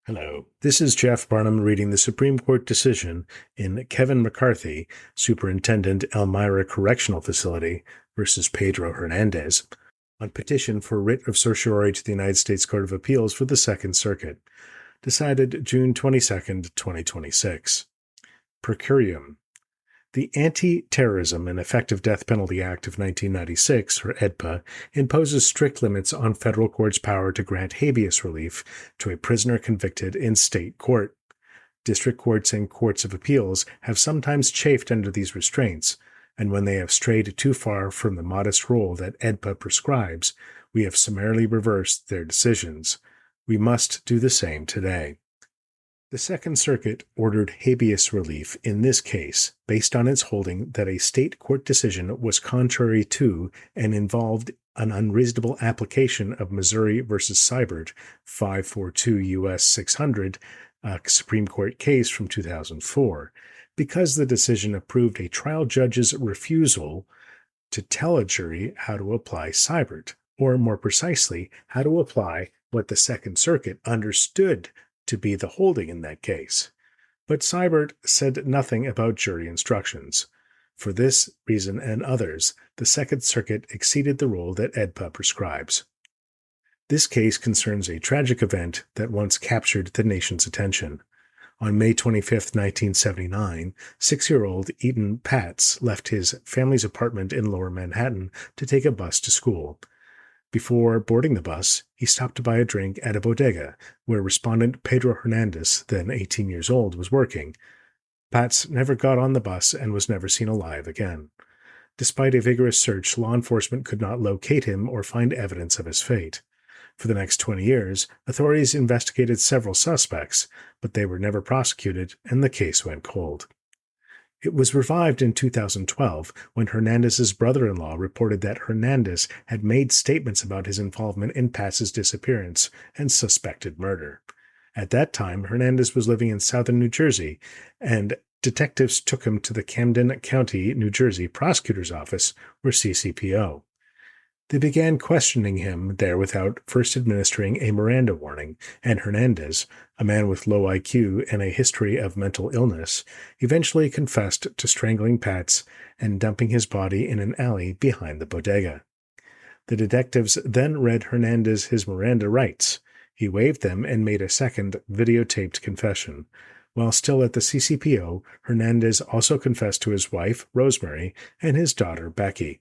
Hello, this is Jeff Barnum reading the Supreme Court decision in Kevin McCarthy, Superintendent Elmira Correctional Facility versus Pedro Hernandez, on petition for writ of certiorari to the United States Court of Appeals for the Second Circuit, decided June 22, 2026. Per curiam. The Anti-Terrorism and Effective Death Penalty Act of 1996, or AEDPA, imposes strict limits on federal courts' power to grant habeas relief to a prisoner convicted in state court. District courts and courts of appeals have sometimes chafed under these restraints, and when they have strayed too far from the modest rule that AEDPA prescribes, we have summarily reversed their decisions. We must do the same today. The Second Circuit ordered habeas relief in this case based on its holding that a state court decision was contrary to and involved an unreasonable application of Missouri v. Seibert, 542 U.S. 600, a Supreme Court case from 2004, because the decision approved a trial judge's refusal to tell a jury how to apply Seibert, or more precisely, how to apply what the Second Circuit understood to be the holding in that case. But Seibert said nothing about jury instructions. For this reason and others, the Second Circuit exceeded the rule that AEDPA prescribes. This case concerns a tragic event that once captured the nation's attention. On May 25, 1979, 6-year-old Etan Patz left his family's apartment in Lower Manhattan to take a bus to school. Before boarding the bus, he stopped to buy a drink at a bodega where respondent Pedro Hernandez, then 18 years old, was working. Patz never got on the bus and was never seen alive again. Despite a vigorous search, law enforcement could not locate him or find evidence of his fate. For the next 20 years, authorities investigated several suspects, but they were never prosecuted and the case went cold. It was revived in 2012 when Hernandez's brother-in-law reported that Hernandez had made statements about his involvement in Patz's disappearance and suspected murder. At that time, Hernandez was living in southern New Jersey, and detectives took him to the Camden County, New Jersey Prosecutor's Office, or CCPO. They began questioning him there without first administering a Miranda warning, and Hernandez, a man with low IQ and a history of mental illness, eventually confessed to strangling Patz and dumping his body in an alley behind the bodega. The detectives then read Hernandez his Miranda rights. He waived them and made a second videotaped confession. While still at the CCPO, Hernandez also confessed to his wife, Rosemary, and his daughter, Becky.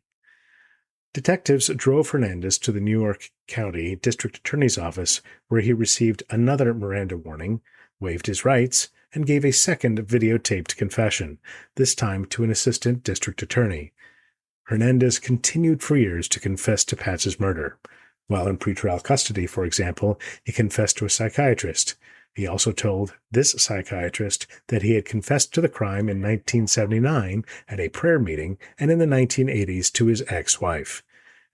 Detectives drove Hernandez to the New York County District Attorney's Office, where he received another Miranda warning, waived his rights, and gave a second videotaped confession, this time to an assistant district attorney. Hernandez continued for years to confess to Patz's murder. While in pretrial custody, for example, he confessed to a psychiatrist. He also told this psychiatrist that he had confessed to the crime in 1979 at a prayer meeting and in the 1980s to his ex-wife.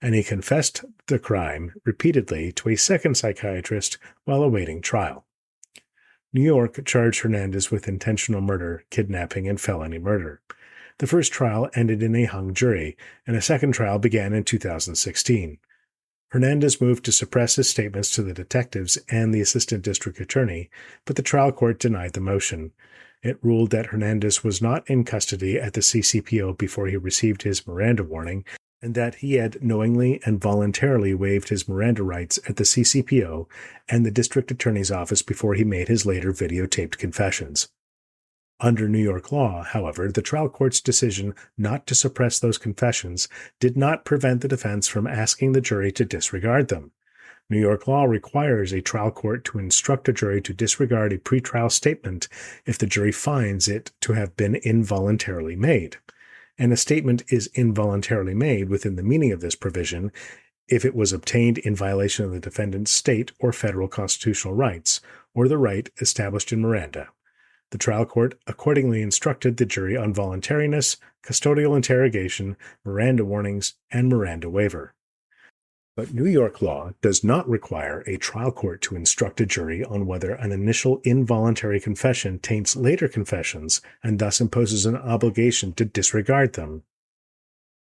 And he confessed the crime repeatedly to a second psychiatrist while awaiting trial. New York charged Hernandez with intentional murder, kidnapping, and felony murder. The first trial ended in a hung jury, and a second trial began in 2016. Hernandez moved to suppress his statements to the detectives and the assistant district attorney, but the trial court denied the motion. It ruled that Hernandez was not in custody at the CCPO before he received his Miranda warning, and that he had knowingly and voluntarily waived his Miranda rights at the CCPO and the district attorney's office before he made his later videotaped confessions. Under New York law, however, the trial court's decision not to suppress those confessions did not prevent the defense from asking the jury to disregard them. New York law requires a trial court to instruct a jury to disregard a pretrial statement if the jury finds it to have been involuntarily made. And a statement is involuntarily made within the meaning of this provision if it was obtained in violation of the defendant's state or federal constitutional rights, or the right established in Miranda. The trial court accordingly instructed the jury on voluntariness, custodial interrogation, Miranda warnings, and Miranda waiver. But New York law does not require a trial court to instruct a jury on whether an initial involuntary confession taints later confessions and thus imposes an obligation to disregard them.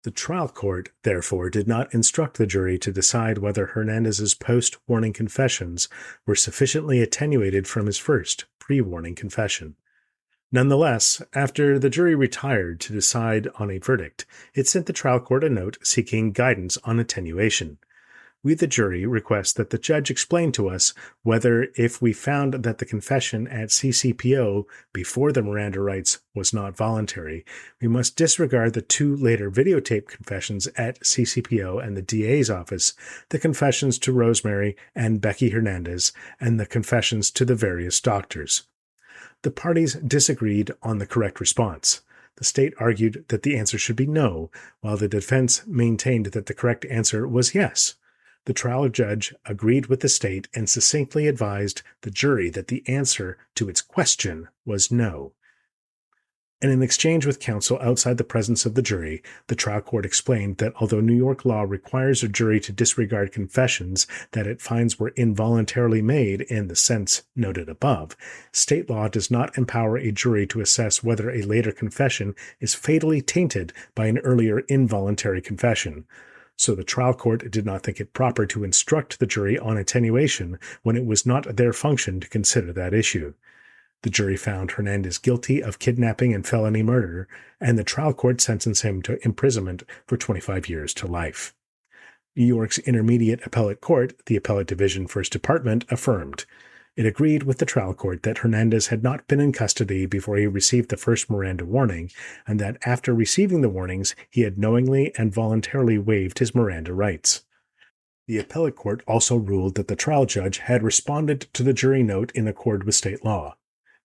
The trial court, therefore, did not instruct the jury to decide whether Hernandez's post-warning confessions were sufficiently attenuated from his first pre-warning confession. Nonetheless, after the jury retired to decide on a verdict, it sent the trial court a note seeking guidance on attenuation. We, the jury, request that the judge explain to us whether, if we found that the confession at CCPO before the Miranda rights was not voluntary, we must disregard the two later videotape confessions at CCPO and the DA's office, the confessions to Rosemary and Becky Hernandez, and the confessions to the various doctors. The parties disagreed on the correct response. The state argued that the answer should be no, while the defense maintained that the correct answer was yes. The trial judge agreed with the state and succinctly advised the jury that the answer to its question was no. In an exchange with counsel outside the presence of the jury, the trial court explained that although New York law requires a jury to disregard confessions that it finds were involuntarily made in the sense noted above, state law does not empower a jury to assess whether a later confession is fatally tainted by an earlier involuntary confession. So the trial court did not think it proper to instruct the jury on attenuation when it was not their function to consider that issue. The jury found Hernandez guilty of kidnapping and felony murder, and the trial court sentenced him to imprisonment for 25 years to life. New York's Intermediate Appellate Court, the Appellate Division First Department, affirmed. It agreed with the trial court that Hernandez had not been in custody before he received the first Miranda warning, and that after receiving the warnings, he had knowingly and voluntarily waived his Miranda rights. The appellate court also ruled that the trial judge had responded to the jury note in accord with state law,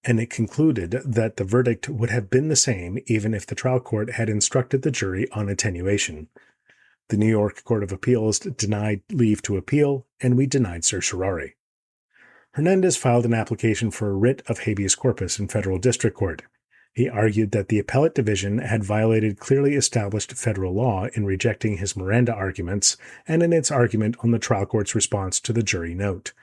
and it concluded that the verdict would have been the same even if the trial court had instructed the jury on attenuation. The New York Court of Appeals denied leave to appeal, and we denied certiorari. Hernandez filed an application for a writ of habeas corpus in federal district court. He argued that the appellate division had violated clearly established federal law in rejecting his Miranda arguments and in its argument on the trial court's response to the jury note.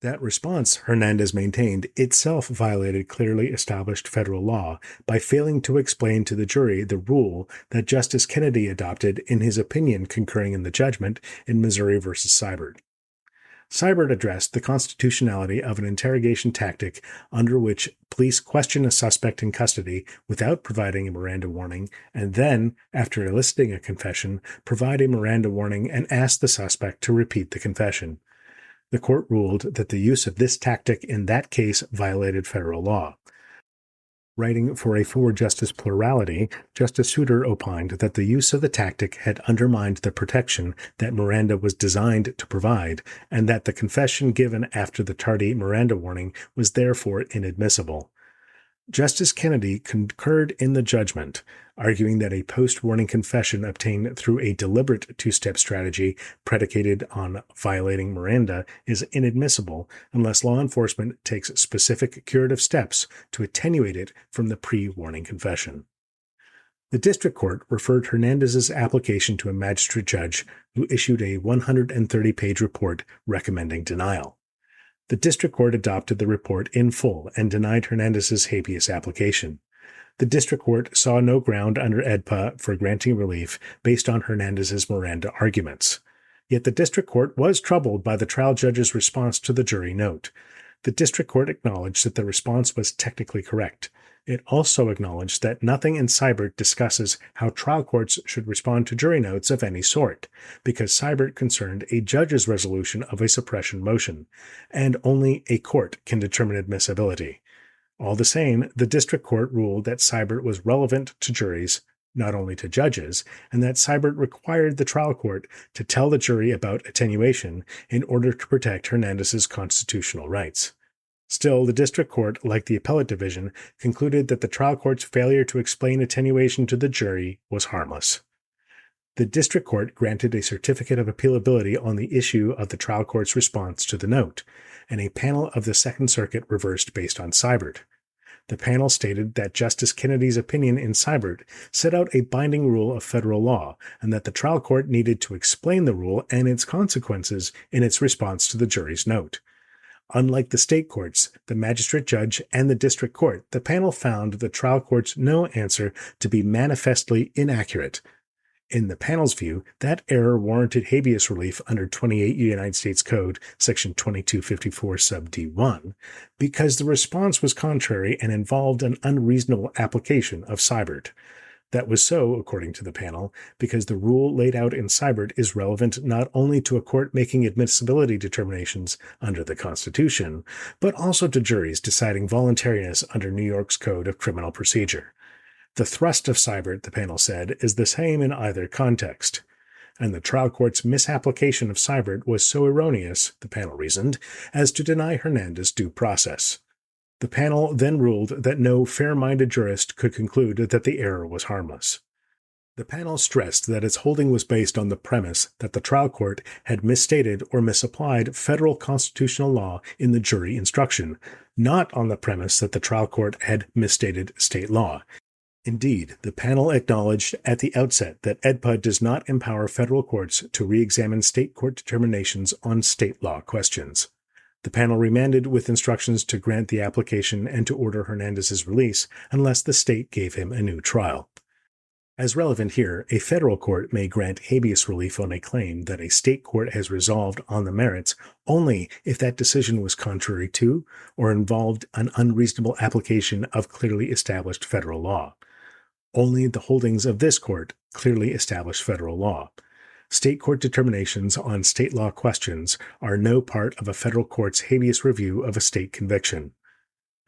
That response, Hernandez maintained, itself violated clearly established federal law by failing to explain to the jury the rule that Justice Kennedy adopted in his opinion concurring in the judgment in Missouri v. Seibert. Seibert addressed the constitutionality of an interrogation tactic under which police question a suspect in custody without providing a Miranda warning, and then, after eliciting a confession, provide a Miranda warning and ask the suspect to repeat the confession. The court ruled that the use of this tactic in that case violated federal law. Writing for a four-justice plurality, Justice Souter opined that the use of the tactic had undermined the protection that Miranda was designed to provide, and that the confession given after the tardy Miranda warning was therefore inadmissible. Justice Kennedy concurred in the judgment, arguing that a post-warning confession obtained through a deliberate two-step strategy predicated on violating Miranda is inadmissible unless law enforcement takes specific curative steps to attenuate it from the pre-warning confession. The district court referred Hernandez's application to a magistrate judge who issued a 130-page report recommending denial. The district court adopted the report in full and denied Hernandez's habeas application. The district court saw no ground under AEDPA for granting relief based on Hernandez's Miranda arguments. Yet the district court was troubled by the trial judge's response to the jury note. The district court acknowledged that the response was technically correct. It also acknowledged that nothing in Seibert discusses how trial courts should respond to jury notes of any sort, because Seibert concerned a judge's resolution of a suppression motion, and only a court can determine admissibility. All the same, the district court ruled that Seibert was relevant to juries, not only to judges, and that Seibert required the trial court to tell the jury about attenuation in order to protect Hernandez's constitutional rights. Still, the district court, like the appellate division, concluded that the trial court's failure to explain attenuation to the jury was harmless. The district court granted a certificate of appealability on the issue of the trial court's response to the note, and a panel of the Second Circuit reversed based on Seibert. The panel stated that Justice Kennedy's opinion in Seibert set out a binding rule of federal law, and that the trial court needed to explain the rule and its consequences in its response to the jury's note. Unlike the state courts, the magistrate judge, and the district court, the panel found the trial court's no answer to be manifestly inaccurate. In the panel's view, that error warranted habeas relief under 28 United States Code, section 2254 sub D1, because the response was contrary and involved an unreasonable application of Seibert. That was so, according to the panel, because the rule laid out in Seibert is relevant not only to a court making admissibility determinations under the Constitution, but also to juries deciding voluntariness under New York's Code of Criminal Procedure. The thrust of Seibert, the panel said, is the same in either context. And the trial court's misapplication of Seibert was so erroneous, the panel reasoned, as to deny Hernandez due process. The panel then ruled that no fair-minded jurist could conclude that the error was harmless. The panel stressed that its holding was based on the premise that the trial court had misstated or misapplied federal constitutional law in the jury instruction, not on the premise that the trial court had misstated state law. Indeed, the panel acknowledged at the outset that AEDPA does not empower federal courts to re-examine state court determinations on state law questions. The panel remanded with instructions to grant the application and to order Hernandez's release unless the state gave him a new trial. As relevant here, a federal court may grant habeas relief on a claim that a state court has resolved on the merits only if that decision was contrary to or involved an unreasonable application of clearly established federal law. Only the holdings of this court clearly establish federal law. State court determinations on state law questions are no part of a federal court's habeas review of a state conviction.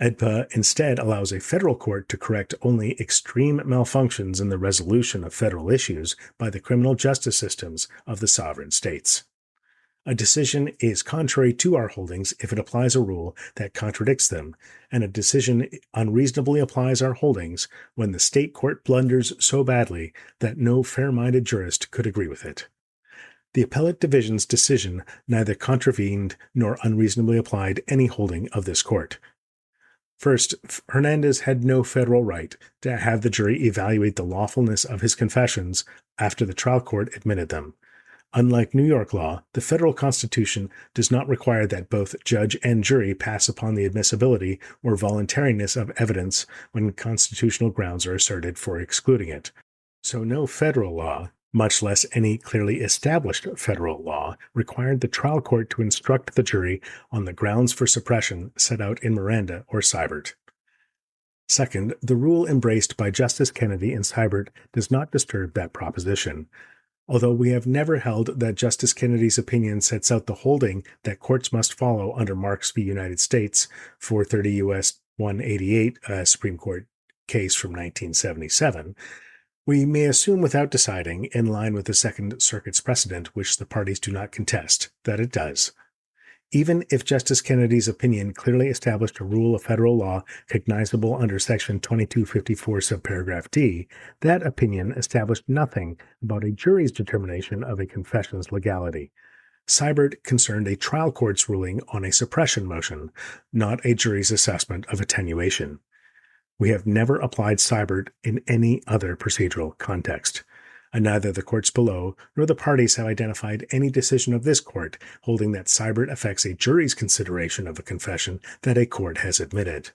AEDPA instead allows a federal court to correct only extreme malfunctions in the resolution of federal issues by the criminal justice systems of the sovereign states. A decision is contrary to our holdings if it applies a rule that contradicts them, and a decision unreasonably applies our holdings when the state court blunders so badly that no fair-minded jurist could agree with it. The appellate division's decision neither contravened nor unreasonably applied any holding of this court. First, Hernandez had no federal right to have the jury evaluate the lawfulness of his confessions after the trial court admitted them. Unlike New York law, the federal Constitution does not require that both judge and jury pass upon the admissibility or voluntariness of evidence when constitutional grounds are asserted for excluding it. So no federal law, much less any clearly established federal law, required the trial court to instruct the jury on the grounds for suppression set out in Miranda or Seibert. Second, the rule embraced by Justice Kennedy in Seibert does not disturb that proposition. Although we have never held that Justice Kennedy's opinion sets out the holding that courts must follow under Marks v. United States, 430 U.S. 188, a Supreme Court case from 1977, we may assume without deciding, in line with the Second Circuit's precedent, which the parties do not contest, that it does. Even if Justice Kennedy's opinion clearly established a rule of federal law cognizable under Section 2254 subparagraph D, that opinion established nothing about a jury's determination of a confession's legality. Seibert concerned a trial court's ruling on a suppression motion, not a jury's assessment of attenuation. We have never applied Seibert in any other procedural context, and neither the courts below nor the parties have identified any decision of this court holding that Seibert affects a jury's consideration of a confession that a court has admitted.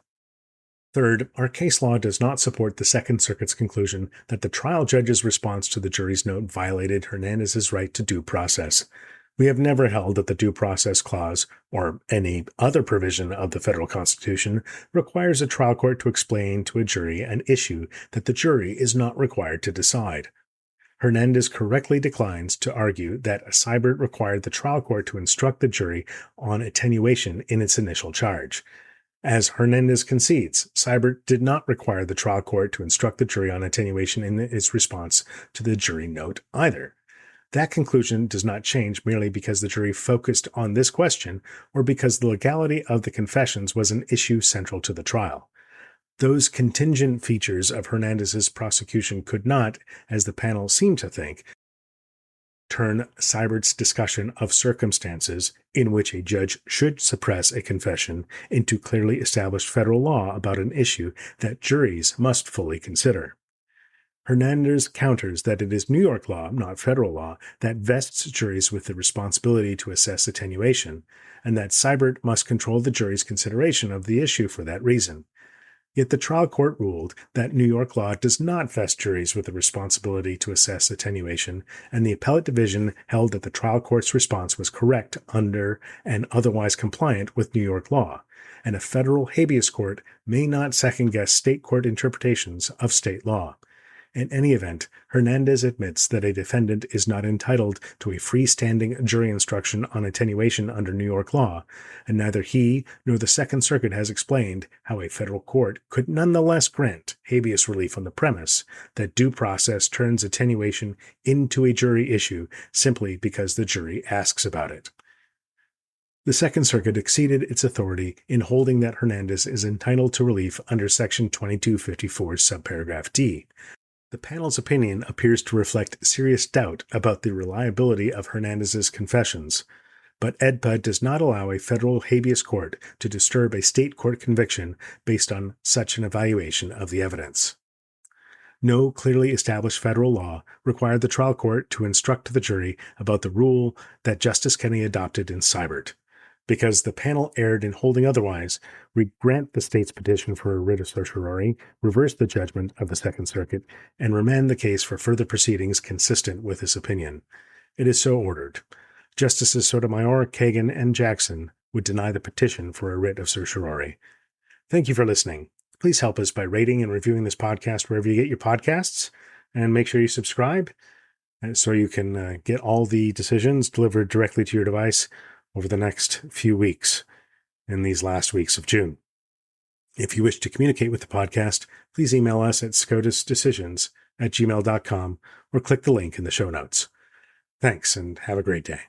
Third, our case law does not support the Second Circuit's conclusion that the trial judge's response to the jury's note violated Hernandez's right to due process. We have never held that the Due Process Clause, or any other provision of the federal Constitution, requires a trial court to explain to a jury an issue that the jury is not required to decide. Hernandez correctly declines to argue that Seibert required the trial court to instruct the jury on attenuation in its initial charge. As Hernandez concedes, Seibert did not require the trial court to instruct the jury on attenuation in its response to the jury note either. That conclusion does not change merely because the jury focused on this question or because the legality of the confessions was an issue central to the trial. Those contingent features of Hernandez's prosecution could not, as the panel seemed to think, turn Seibert's discussion of circumstances in which a judge should suppress a confession into clearly established federal law about an issue that juries must fully consider. Hernandez counters that it is New York law, not federal law, that vests juries with the responsibility to assess attenuation, and that Seibert must control the jury's consideration of the issue for that reason. Yet the trial court ruled that New York law does not vest juries with the responsibility to assess attenuation, and the appellate division held that the trial court's response was correct under and otherwise compliant with New York law, and a federal habeas court may not second-guess state court interpretations of state law. In any event, Hernandez admits that a defendant is not entitled to a freestanding jury instruction on attenuation under New York law, and neither he nor the Second Circuit has explained how a federal court could nonetheless grant habeas relief on the premise that due process turns attenuation into a jury issue simply because the jury asks about it. The Second Circuit exceeded its authority in holding that Hernandez is entitled to relief under Section 2254, subparagraph D. The panel's opinion appears to reflect serious doubt about the reliability of Hernandez's confessions, but AEDPA does not allow a federal habeas court to disturb a state court conviction based on such an evaluation of the evidence. No clearly established federal law required the trial court to instruct the jury about the rule that Justice Kennedy adopted in Seibert. Because the panel erred in holding otherwise, we grant the state's petition for a writ of certiorari, reverse the judgment of the Second Circuit, and remand the case for further proceedings consistent with this opinion. It is so ordered. Justices Sotomayor, Kagan, and Jackson would deny the petition for a writ of certiorari. Thank you for listening. Please help us by rating and reviewing this podcast wherever you get your podcasts, and make sure you subscribe so you can get all the decisions delivered directly to your device over the next few weeks in these last weeks of June. If you wish to communicate with the podcast, please email us at scotusdecisions@gmail.com or click the link in the show notes. Thanks, and have a great day.